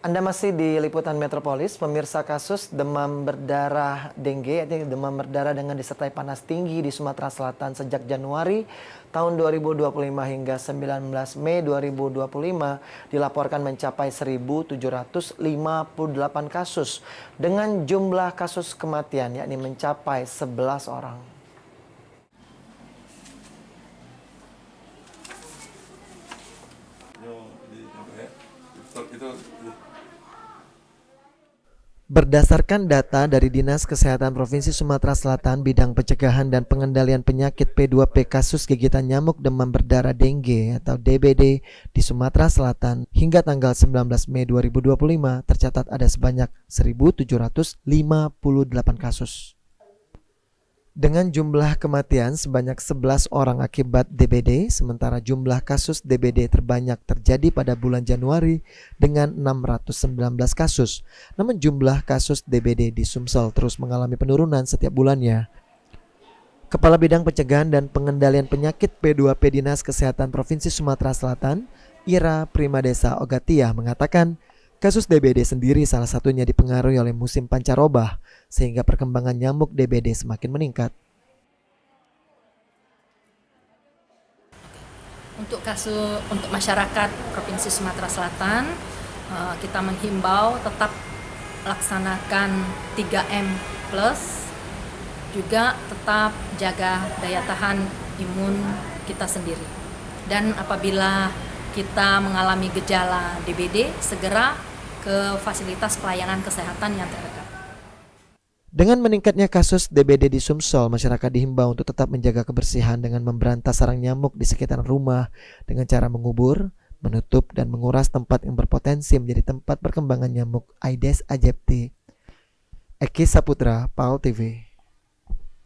Anda masih di Liputan Metropolis, pemirsa. Kasus demam berdarah dengue, yaitu demam berdarah dengan disertai panas tinggi di Sumatera Selatan sejak Januari tahun 2025 hingga 19 Mei 2025 dilaporkan mencapai 1.758 kasus dengan jumlah kasus kematian yakni mencapai 11 orang. Berdasarkan data dari Dinas Kesehatan Provinsi Sumatera Selatan, Bidang Pencegahan dan Pengendalian Penyakit P2P, kasus gigitan nyamuk demam berdarah dengue atau DBD di Sumatera Selatan hingga tanggal 19 Mei 2025 tercatat ada sebanyak 1.758 kasus. Dengan jumlah kematian sebanyak 11 orang akibat DBD, sementara jumlah kasus DBD terbanyak terjadi pada bulan Januari dengan 619 kasus. Namun jumlah kasus DBD di Sumsel terus mengalami penurunan setiap bulannya. Kepala Bidang Pencegahan dan Pengendalian Penyakit P2P Dinas Kesehatan Provinsi Sumatera Selatan, Ira Primadesa Ogatia, mengatakan kasus DBD sendiri salah satunya dipengaruhi oleh musim pancaroba, sehingga perkembangan nyamuk DBD semakin meningkat. Untuk masyarakat Provinsi Sumatera Selatan, kita menghimbau tetap laksanakan 3M+, juga tetap jaga daya tahan imun kita sendiri. Dan apabila kita mengalami gejala DBD, segera ke fasilitas pelayanan kesehatan yang terdekat. Dengan meningkatnya kasus DBD di Sumsel, masyarakat dihimbau untuk tetap menjaga kebersihan dengan memberantas sarang nyamuk di sekitaran rumah dengan cara mengubur, menutup, dan menguras tempat yang berpotensi menjadi tempat perkembangan nyamuk Aedes aegypti. Eki Saputra, PAL TV.